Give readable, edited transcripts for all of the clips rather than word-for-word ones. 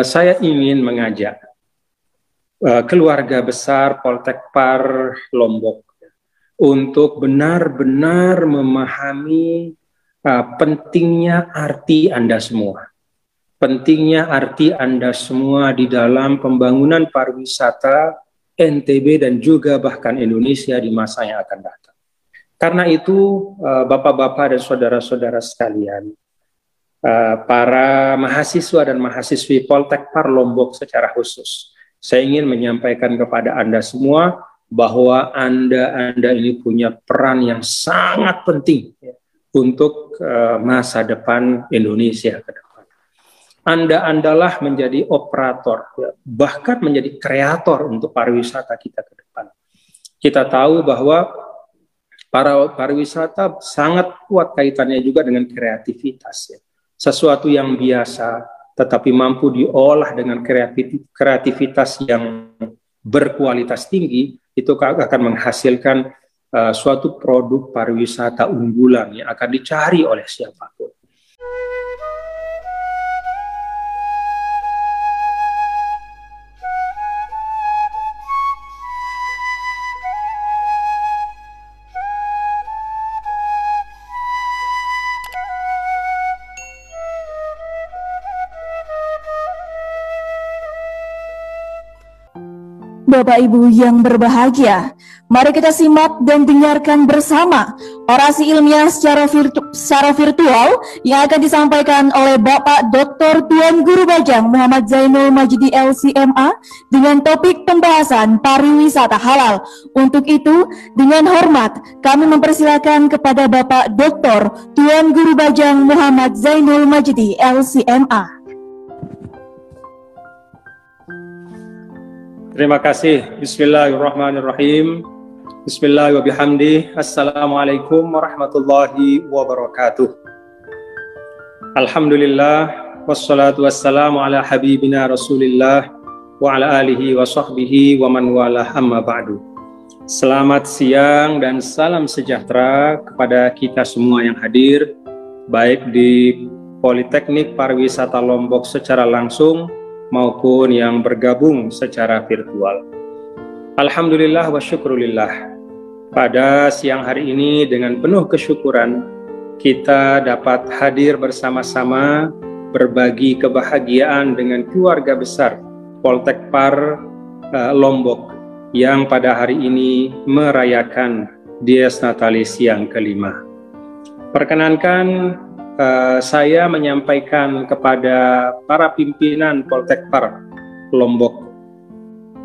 Saya ingin mengajak keluarga besar Poltekpar Lombok untuk benar-benar memahami pentingnya arti Anda semua. Pentingnya arti Anda semua di dalam pembangunan pariwisata NTB dan juga bahkan Indonesia di masa yang akan datang. Karena itu, Bapak-bapak dan saudara-saudara sekalian, para mahasiswa dan mahasiswi Poltekpar Lombok secara khusus, saya ingin menyampaikan kepada Anda semua bahwa Anda ini punya peran yang sangat penting untuk masa depan Indonesia ke depan. Anda-andalah menjadi operator, bahkan menjadi kreator untuk pariwisata kita ke depan. Kita tahu bahwa pariwisata sangat kuat kaitannya juga dengan kreativitas, ya. Sesuatu yang biasa, tetapi mampu diolah dengan kreativitas yang berkualitas tinggi, itu akan menghasilkan suatu produk pariwisata unggulan yang akan dicari oleh siapapun. Bapak Ibu yang berbahagia, mari kita simak dan dengarkan bersama orasi ilmiah secara virtual yang akan disampaikan oleh Bapak Dr. Tuan Guru Bajang Muhammad Zainul Majdi LCMA dengan topik pembahasan pariwisata halal. Untuk itu, dengan hormat kami mempersilakan kepada Bapak Dr. Tuan Guru Bajang Muhammad Zainul Majdi LCMA. Terima kasih. Bismillahirrahmanirrahim. Bismillahirrahmanirrahim. Assalamualaikum warahmatullahi wabarakatuh. Alhamdulillah wassalatu wassalamu ala habibina Rasulillah wa ala alihi wa sahbihi wa man walah, amma ba'du. Selamat siang dan salam sejahtera kepada kita semua yang hadir, baik di Politeknik Pariwisata Lombok secara langsung maupun yang bergabung secara virtual. Alhamdulillah wa syukrulillah. Pada siang hari ini dengan penuh kesyukuran kita dapat hadir bersama-sama berbagi kebahagiaan dengan keluarga besar Poltekpar Lombok yang pada hari ini merayakan Dies Natalis yang kelima. Perkenankan saya menyampaikan kepada para pimpinan Poltekpar Lombok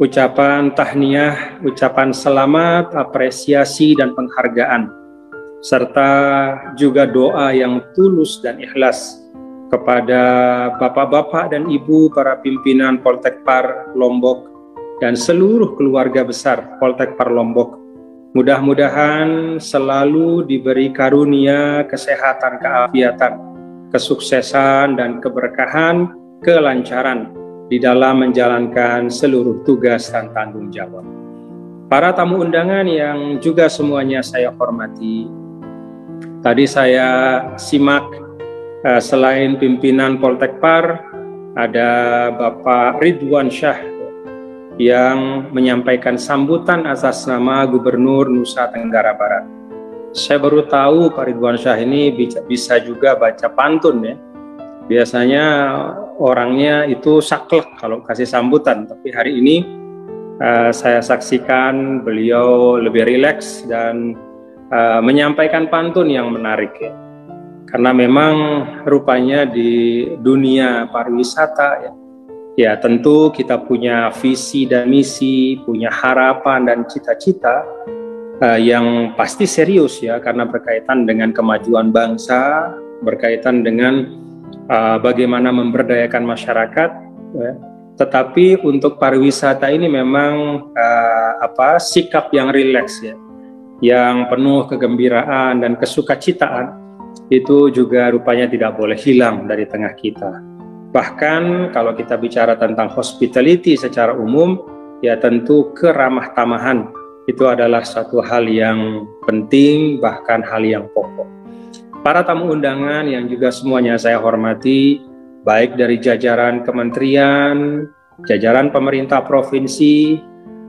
ucapan tahniah, ucapan selamat, apresiasi dan penghargaan, serta juga doa yang tulus dan ikhlas kepada bapak-bapak dan ibu para pimpinan Poltekpar Lombok dan seluruh keluarga besar Poltekpar Lombok. Mudah-mudahan selalu diberi karunia, kesehatan, keafiatan, kesuksesan, dan keberkahan, kelancaran di dalam menjalankan seluruh tugas dan tanggung jawab. Para tamu undangan yang juga semuanya saya hormati, tadi saya simak selain pimpinan Poltekpar, ada Bapak Ridwan Syah yang menyampaikan sambutan atas nama Gubernur Nusa Tenggara Barat. Saya baru tahu Pak Ridwan Syah ini bisa juga baca pantun, ya. Biasanya orangnya itu saklek kalau kasih sambutan, tapi hari ini saya saksikan beliau lebih rileks dan menyampaikan pantun yang menarik, ya. Karena memang rupanya di dunia pariwisata, ya tentu kita punya visi dan misi, punya harapan dan cita-cita yang pasti serius, ya, karena berkaitan dengan kemajuan bangsa, berkaitan dengan bagaimana memberdayakan masyarakat, ya. Tetapi untuk pariwisata ini memang sikap yang rileks, ya, yang penuh kegembiraan dan kesukacitaan itu juga rupanya tidak boleh hilang dari tengah kita. Bahkan kalau kita bicara tentang hospitality secara umum, ya tentu keramah tamahan itu adalah satu hal yang penting, bahkan hal yang pokok. Para tamu undangan yang juga semuanya saya hormati, baik dari jajaran kementerian, jajaran pemerintah provinsi,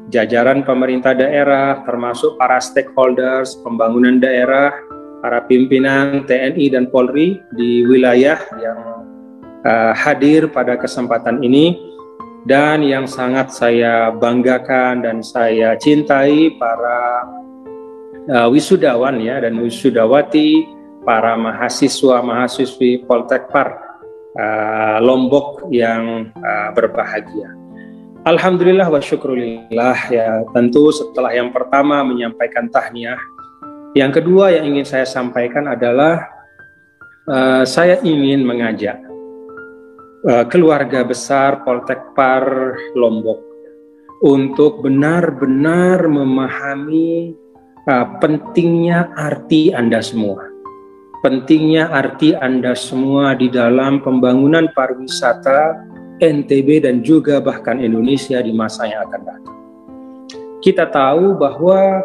jajaran pemerintah daerah, termasuk para stakeholders pembangunan daerah, para pimpinan TNI dan Polri di wilayah yang hadir pada kesempatan ini, dan yang sangat saya banggakan dan saya cintai para wisudawan ya dan wisudawati, para mahasiswa-mahasiswi Poltekpar Lombok yang berbahagia. Alhamdulillah wa syukurillah, ya tentu setelah yang pertama menyampaikan tahniah, yang kedua yang ingin saya sampaikan adalah saya ingin mengajak keluarga besar Poltekpar Lombok untuk benar-benar memahami pentingnya arti Anda semua. Pentingnya arti Anda semua di dalam pembangunan pariwisata NTB dan juga bahkan Indonesia di masa yang akan datang. Kita tahu bahwa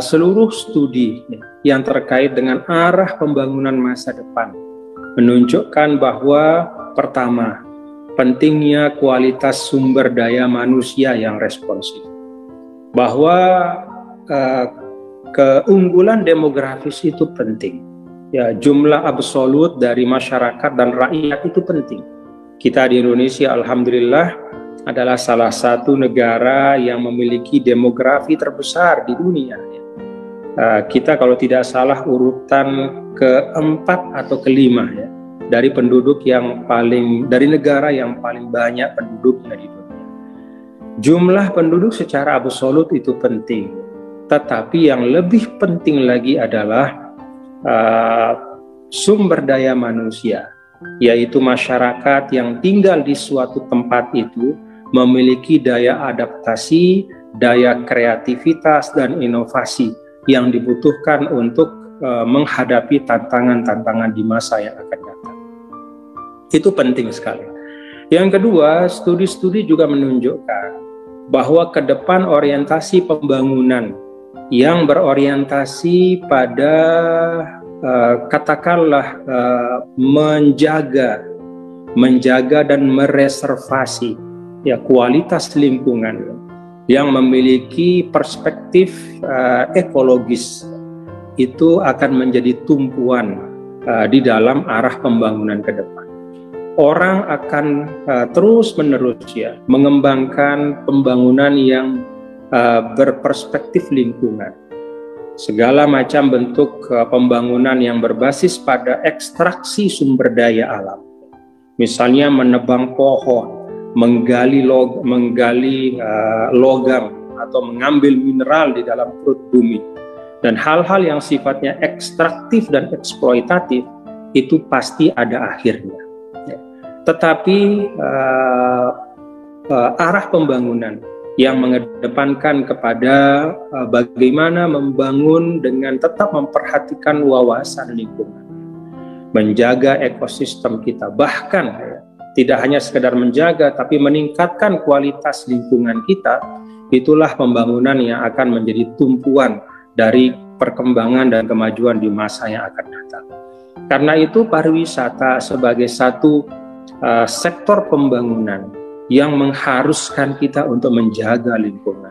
seluruh studi yang terkait dengan arah pembangunan masa depan menunjukkan bahwa pertama, pentingnya kualitas sumber daya manusia yang responsif. Bahwa keunggulan demografis itu penting. Ya, jumlah absolut dari masyarakat dan rakyat itu penting. Kita di Indonesia alhamdulillah adalah salah satu negara yang memiliki demografi terbesar di dunia. Kita kalau tidak salah urutan keempat atau kelima ya, dari dari negara yang paling banyak penduduknya di dunia. Jumlah penduduk secara absolut itu penting, tetapi yang lebih penting lagi adalah sumber daya manusia, yaitu masyarakat yang tinggal di suatu tempat itu memiliki daya adaptasi, daya kreativitas dan inovasi yang dibutuhkan untuk menghadapi tantangan-tantangan di masa yang akan datang. Itu penting sekali. Yang kedua, studi-studi juga menunjukkan bahwa ke depan orientasi pembangunan yang berorientasi pada katakanlah menjaga dan mereservasi ya kualitas lingkungan yang memiliki perspektif ekologis, itu akan menjadi tumpuan di dalam arah pembangunan ke depan. Orang akan terus-menerus ya mengembangkan pembangunan yang berperspektif lingkungan. Segala macam bentuk pembangunan yang berbasis pada ekstraksi sumber daya alam. Misalnya menebang pohon, menggali logam atau mengambil mineral di dalam perut bumi. Dan hal-hal yang sifatnya ekstraktif dan eksploitatif itu pasti ada akhirnya. Tetapi arah pembangunan yang mengedepankan kepada bagaimana membangun dengan tetap memperhatikan wawasan lingkungan, menjaga ekosistem kita, bahkan tidak hanya sekedar menjaga tapi meningkatkan kualitas lingkungan kita, itulah pembangunan yang akan menjadi tumpuan dari perkembangan dan kemajuan di masa yang akan datang. Karena itu pariwisata sebagai satu sektor pembangunan yang mengharuskan kita untuk menjaga lingkungan.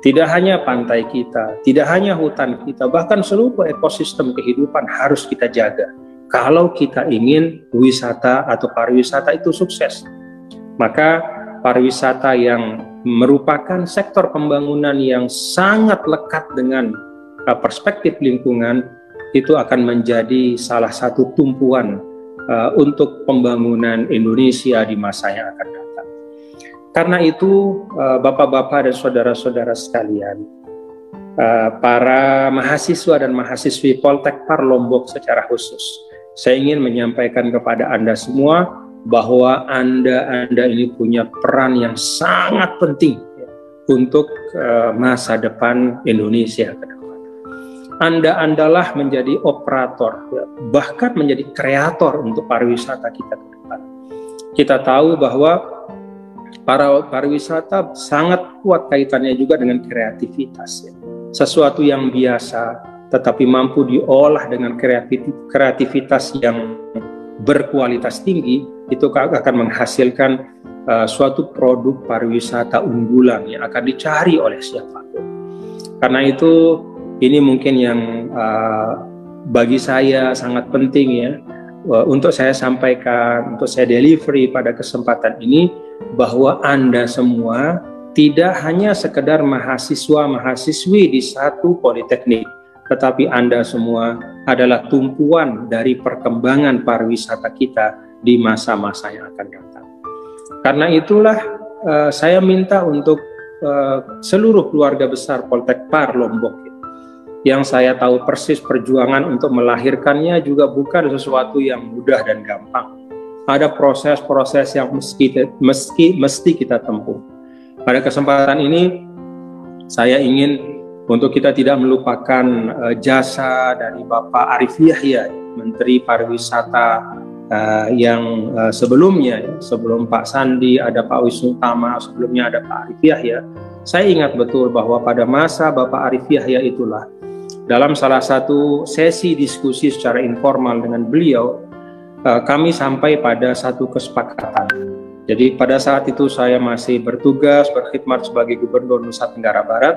Tidak hanya pantai kita, tidak hanya hutan kita, bahkan seluruh ekosistem kehidupan harus kita jaga. Kalau kita ingin wisata atau pariwisata itu sukses, maka pariwisata yang merupakan sektor pembangunan yang sangat lekat dengan perspektif lingkungan itu akan menjadi salah satu tumpuan untuk pembangunan Indonesia di masa yang akan datang. Karena itu, Bapak-bapak dan saudara-saudara sekalian, para mahasiswa dan mahasiswi Poltekpar Lombok secara khusus, saya ingin menyampaikan kepada Anda semua bahwa Anda ini punya peran yang sangat penting untuk masa depan Indonesia ke depan. Anda-andalah menjadi operator, bahkan menjadi kreator untuk pariwisata kita ke depan. Kita tahu bahwa pariwisata sangat kuat kaitannya juga dengan kreativitas. Sesuatu yang biasa, tetapi mampu diolah dengan kreativitas yang berkualitas tinggi, itu akan menghasilkan suatu produk pariwisata unggulan yang akan dicari oleh siapapun. Karena itu ini mungkin yang bagi saya sangat penting ya, untuk saya sampaikan, untuk saya delivery pada kesempatan ini, bahwa Anda semua tidak hanya sekedar mahasiswa-mahasiswi di satu politeknik, tetapi Anda semua adalah tumpuan dari perkembangan pariwisata kita di masa-masa yang akan datang. Karena itulah saya minta untuk seluruh keluarga besar Poltek Par Lombok, yang saya tahu persis perjuangan untuk melahirkannya juga bukan sesuatu yang mudah dan gampang. Ada proses-proses yang mesti kita tempuh. Pada kesempatan ini saya ingin untuk kita tidak melupakan jasa dari Bapak Arif Yahya, Menteri Pariwisata yang sebelumnya, sebelum Pak Sandi ada Pak Wisnu Tama, sebelumnya ada Pak Arif Yahya. Saya ingat betul bahwa pada masa Bapak Arif Yahya itulah, dalam salah satu sesi diskusi secara informal dengan beliau, kami sampai pada satu kesepakatan. Jadi pada saat itu saya masih bertugas, berkhidmat sebagai Gubernur Nusa Tenggara Barat.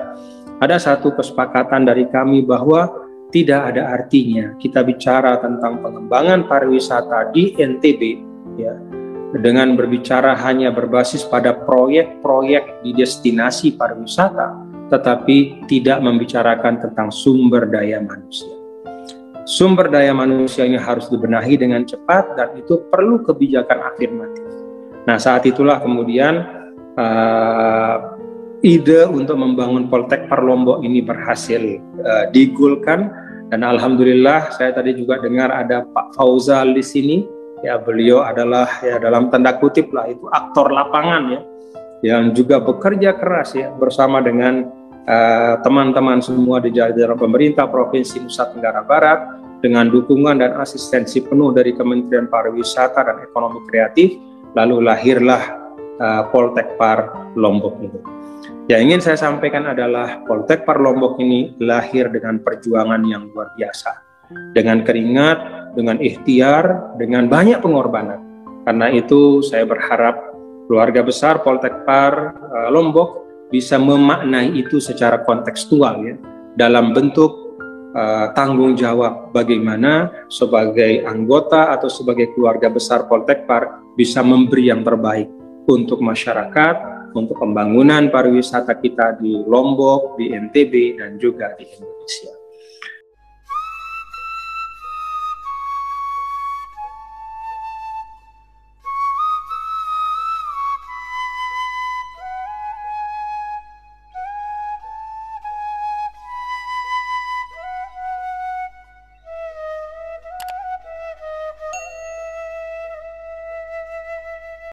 Ada satu kesepakatan dari kami bahwa tidak ada artinya kita bicara tentang pengembangan pariwisata di NTB ya, dengan berbicara hanya berbasis pada proyek-proyek di destinasi pariwisata, tetapi tidak membicarakan tentang sumber daya manusia. Sumber daya manusia ini harus dibenahi dengan cepat dan itu perlu kebijakan afirmatif. Nah, saat itulah kemudian ide untuk membangun Poltek Par Lombok ini berhasil digulkan, dan alhamdulillah saya tadi juga dengar ada Pak Fauzal di sini. Ya, beliau adalah ya dalam tanda kutip lah itu aktor lapangan ya, yang juga bekerja keras ya bersama dengan teman-teman semua di jajaran pemerintah Provinsi Nusa Tenggara Barat dengan dukungan dan asistensi penuh dari Kementerian Pariwisata dan Ekonomi Kreatif, lalu lahirlah Poltek Par Lombok ini. Yang ingin saya sampaikan adalah Poltek Par Lombok ini lahir dengan perjuangan yang luar biasa, dengan keringat, dengan ikhtiar, dengan banyak pengorbanan. Karena itu saya berharap keluarga besar Poltek Par Lombok bisa memaknai itu secara kontekstual ya, dalam bentuk tanggung jawab bagaimana sebagai anggota atau sebagai keluarga besar Poltek Par bisa memberi yang terbaik untuk masyarakat, untuk pembangunan pariwisata kita di Lombok, di NTB, dan juga di Indonesia.